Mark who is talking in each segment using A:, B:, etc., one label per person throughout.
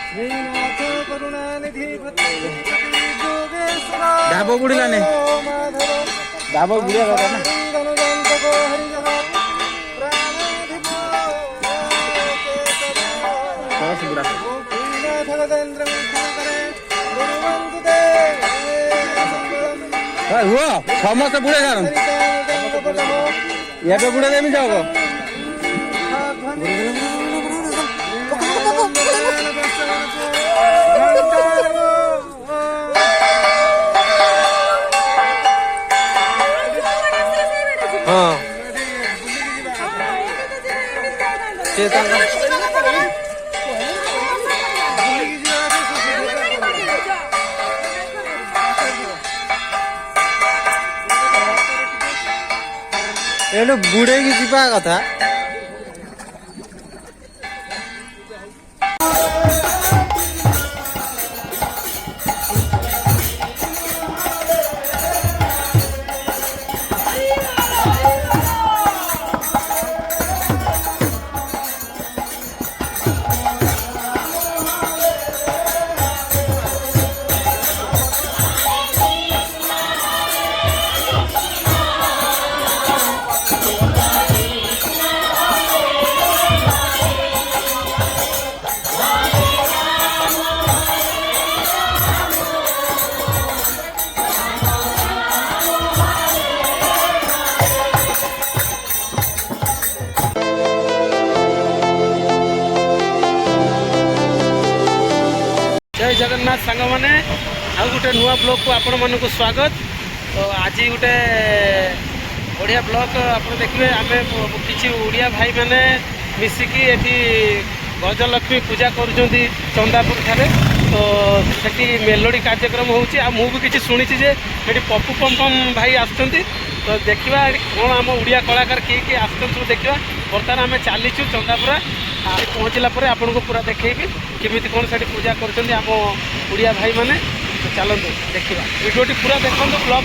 A: श्रीनाथ करुणानिधि
B: ढाबो बुड़िला ने ढाबो बुड़िया दादा ना बस बुड़ा हुआ समस्त बुड़े कारण ये पे बुड़े देमी जाओ हाँ एनु बुड़े की जीवा कथा जय जगन्नाथ सांग मैंने आउ गोटे नुआ ब्लॉग को आपण मानक स्वागत। तो आज गोटे बढ़िया ब्लॉग आप देखिए आम किसी उड़िया भाई मैंने मिसिकी एठी गजलक्ष्मी पूजा करुँच चंदापुर ठारे। तो सेठी मेलोडी कार्यक्रम होगी किसी शुणी जे पप्पू पमपम भाई आसुँच। तो देखा कौन आम उड़िया कलाकार किए आसुँ देखा। बर्तमान आम चलीचु चंदापुरा पहुँचला आपन को पूरा देखी केमी कौन से पूजा कर आम उड़िया भाई मैंने। तो चलतु देखा वीडियोटी पूरा देखो ब्लॉग।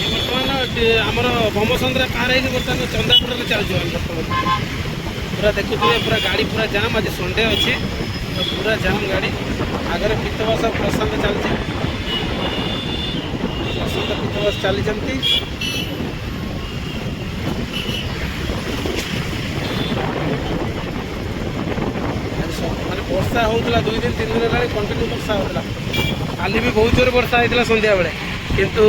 B: बर्तमान आमर भमसंद्रा पार है बर्तमान चंदापुर चलते पूरा देखुए पूरा गाड़ी पूरा जाम। आज संडे अच्छी तो पूरा जाम गाड़ी आगे पीतवास प्रशांत चलती प्रशांत पीतवास चली माने वर्षा होता 2 दिन 3 दिन है कंटिन्यू वर्षा होता। काली भी बहुत जोर वर्षा होता संध्या बेले किंतु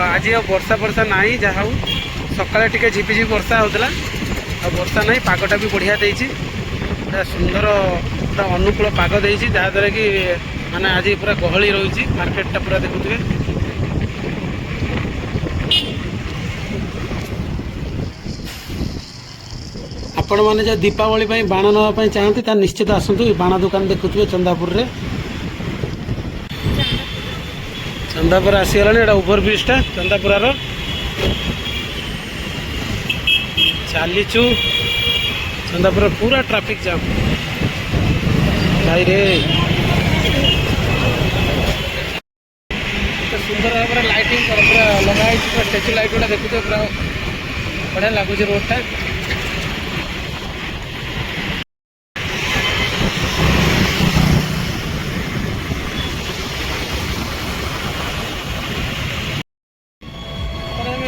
B: आज वर्षा वर्षा ना जहाँ सकाଳେ टिके झिपिझिपि वर्षा होता और वर्षा ना पागटा भी बढ़िया देती सुंदर पूरा अनुकूल पाग देती जहाँद्वारा कि माने आज पूरा गहली रही मार्केटा पूरा देखुए। आपण मैंने जो दीपावली बाण नापी चाहती निश्चित आसतु बाण दुकान देखुए चंदापुर रे। चंदापुर आसीगला एटा ओभर ब्रिजटा चंदापुरार चलीचु चंदापुर पूरा ट्राफिक जाम भाई रे। सुंदर भाव लाइटिंग पूरा लगाई पूरा स्टेचू लाइट गुड़ा देखुए पूरा बढ़िया लगुच रोडटा।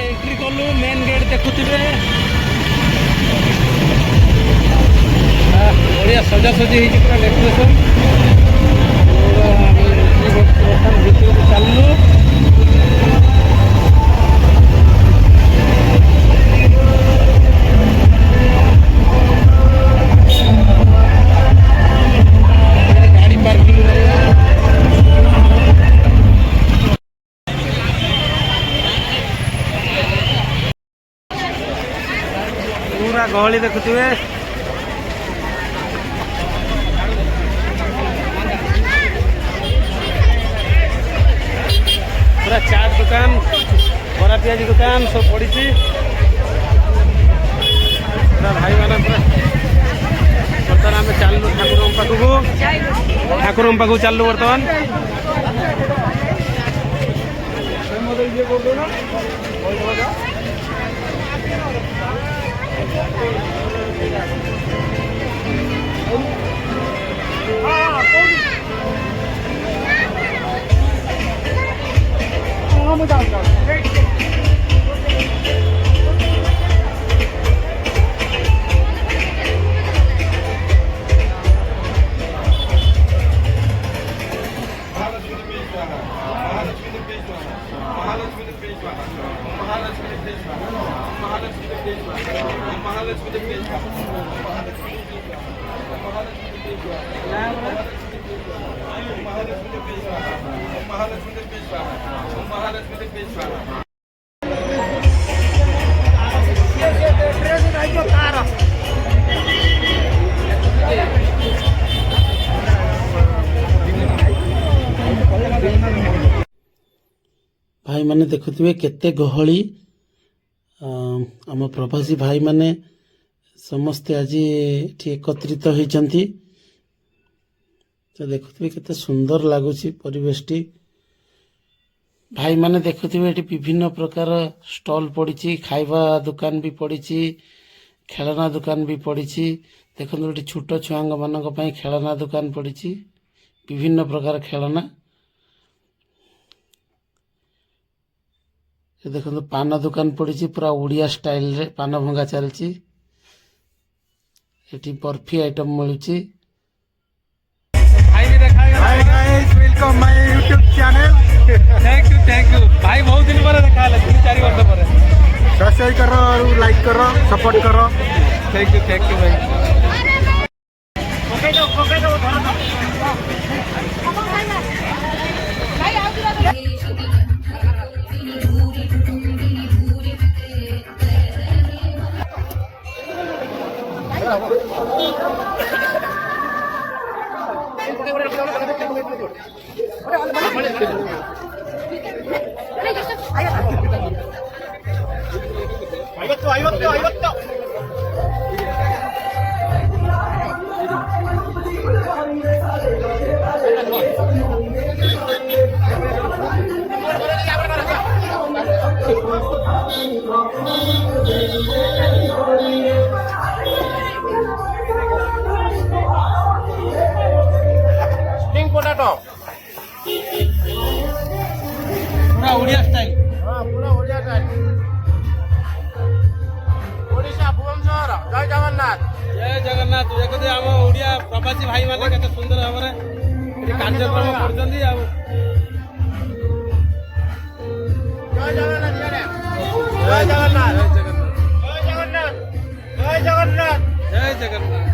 B: एंट्री कलु मेन गेट देखुए बढ़िया सजासजी पूरा डेकोरेशन बर्तमान भितर चलू। गाड़ी पार्किंग पूरा गहली देखुए। पूरा चाट दुकान बरा पियाजी दुकान सब पड़ी पूरा भाई मैंने पूरा बर्तमान आम चलू ठाकुर पाखु चलू बर्तमान भाई माने देखुथिबे केते गहली आम प्रवासी भाई माने समस्ते आज एठी एकत्रित होइचंती तो देखुथिबे केते सुंदर लागुची परिवेशटी भाई माने देखुथिबे एठी विभिन्न प्रकार स्टॉल पड़ीची खाइबा दुकान भी पड़ीची खेलना दुकान भी पड़ीची देखंतु एठी छोट छुआंग मानक पई खेलना दुकान पड़ीची विभिन्न प्रकार खेलना देखो पान दुकान पड़ी पूरा उड़िया स्टाइल रे पान भंगा चलती एटी बर्फी आइटम मिलूची
A: hi guys welcome my YouTube channel
C: thank you भाई बहुत दिन पर देखा है 3-4 वर्ष पर
A: सब्सक्राइब करो और लाइक करो सपोर्ट करो
C: थैंक यू भाई पूरा उड़िया स्टाइल
A: पूरा हो जाता है ओडिशा भुवनेश्वर जय जगन्नाथ
B: देखते आम ओडिया प्रवासी भाई माने केते सुंदर भाव में कार्यक्रम करछंती
A: जय जगन्नाथ जय जगन्नाथ
B: जय जगन्नाथ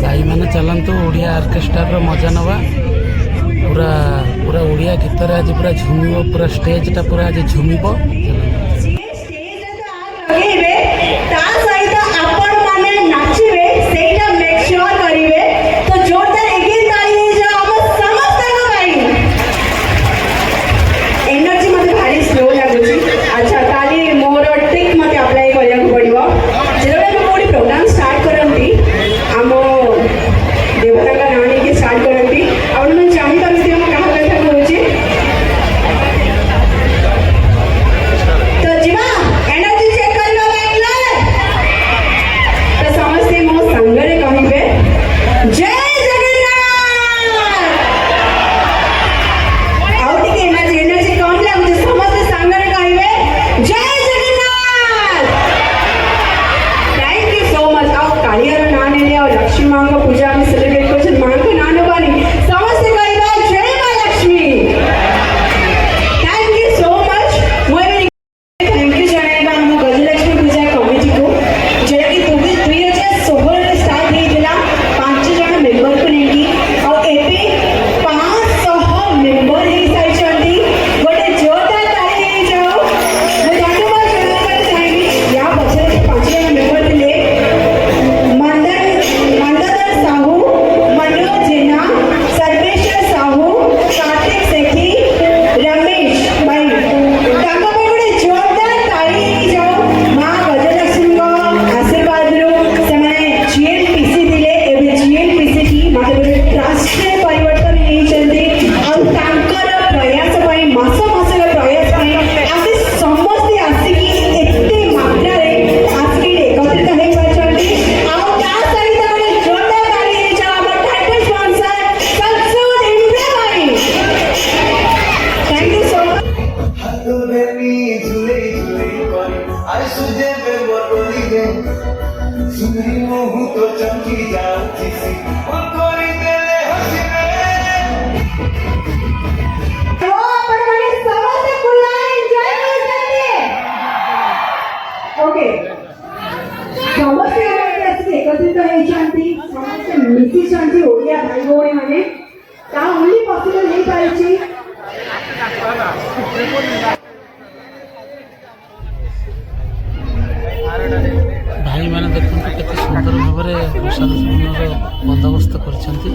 B: भाई माने चलंतु ओडिया ऑर्केस्ट्रा मजा नवा पूरा पूरा ओडिया गीत आज पूरा झुमिबो पूरा स्टेज टा पूरा आज झुमिबो
D: एनर्जी चेक करना ओके ସମସ୍ତେ ଆସିକି ଏକତ୍ରିତ ହେଇଛନ୍ତି ସମସ୍ତେ ମିଶିଛନ୍ତି ଓଡ଼ିଆ ଭାଇ ଭଉଣୀ ମାନେ ତା ଓନ୍ଲି ପସିବଲ ହେଇପାରିଛି
B: ଭାଇମାନେ ଦେଖନ୍ତୁ କେତେ ସୁନ୍ଦର ଭାବରେ ପ୍ରସାଦ ସେବନର ବନ୍ଦୋବସ୍ତ କରିଛନ୍ତି।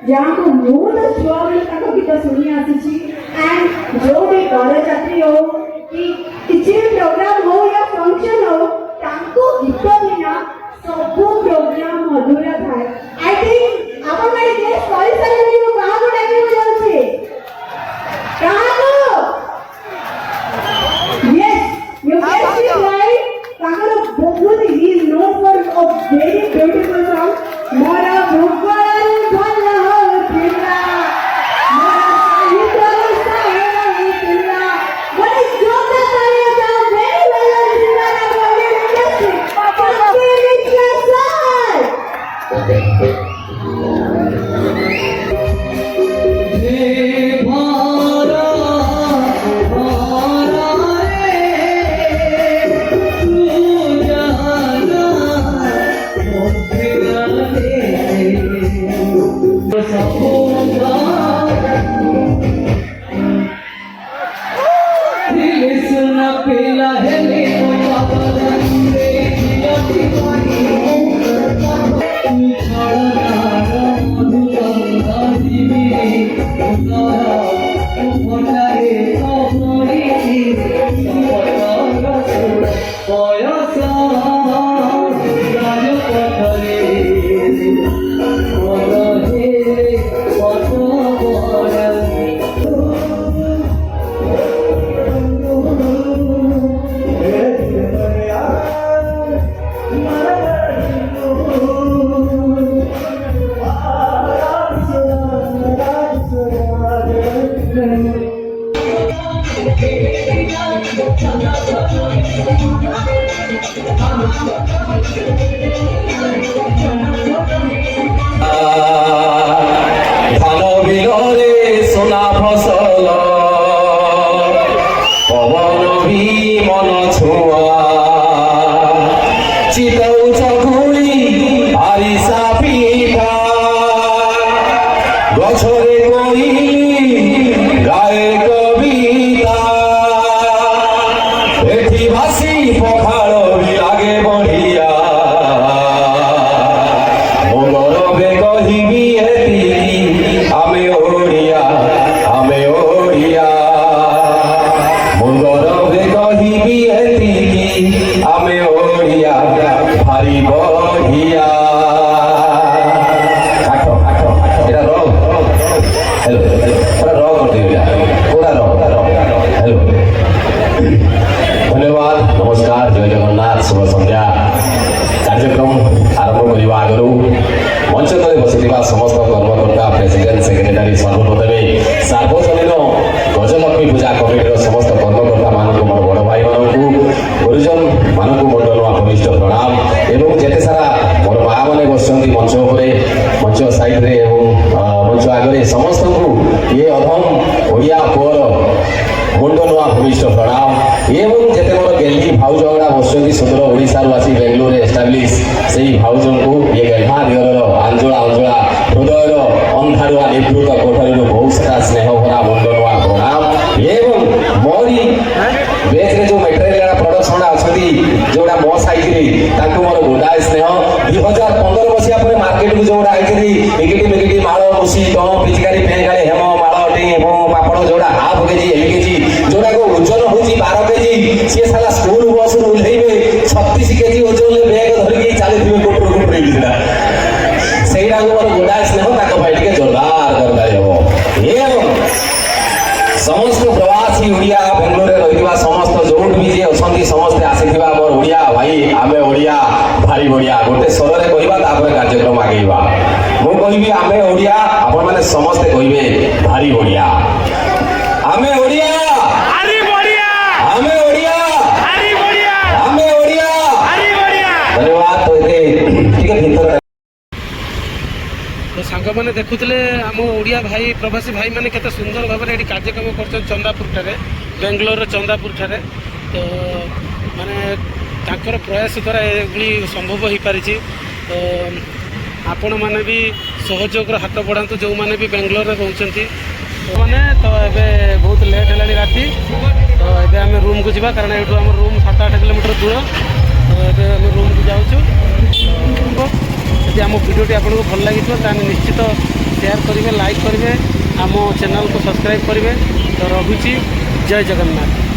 D: जहाँ को मूल छुआबे तक गीत शुणी आसी एंड जो भी बरयात्री हो कि किसी प्रोग्राम हो या फंक्शन हो तांको गीत बिना सब प्रोग्राम अधूरा थाए। आई थिंक आपण माने गेस्ट करि सारे को कहा को डाकी जाउछे कहा को yes you guessed is right तांको बहुत he is known for a very beautiful song मोरा भोगवाला
E: समस्त प्रवासी ओडिया बेंगलोर रही समस्त जो भी गोटे स्वरे कहवा तापर कार्यक्रम आगेवा मु कहबी आमे ओडिया आपण माने समस्ते कहबे भारी बढ़िया आमे ओडिया
B: भारी बढ़िया
E: आमे ओडिया
B: भारी बढ़िया
E: आमे ओडिया
B: भारी बढ़िया
E: धन्यवाद तो एते ठीक भीतर
B: तो सांग मैंने देखुले आम ओडिया भाई प्रवासी भाई मैंने केते सुंदर भाव में ये कार्यक्रम कर चंदापुर ठारे बेंगलोर चंदापुर ठारे तो माने तांकर प्रयास द्वारा ये संभव हो पारि तो आपण मैंने भी सहयोग हाथ बढ़ातु जो मैंने भी बेंगलोर में रोचंती मैंने तो ये बहुत लेट है राति तो ये आम रूम को जावा कारण ये आम रूम 7-8 किलोमीटर दूर तो ये आम रूम को जाऊँ आम भिडियोटी आपको भल लगी निश्चित शेयर करेंगे लाइक करेंगे आम चैनल को सब्सक्राइब करेंगे तो रखुची जय जगन्नाथ।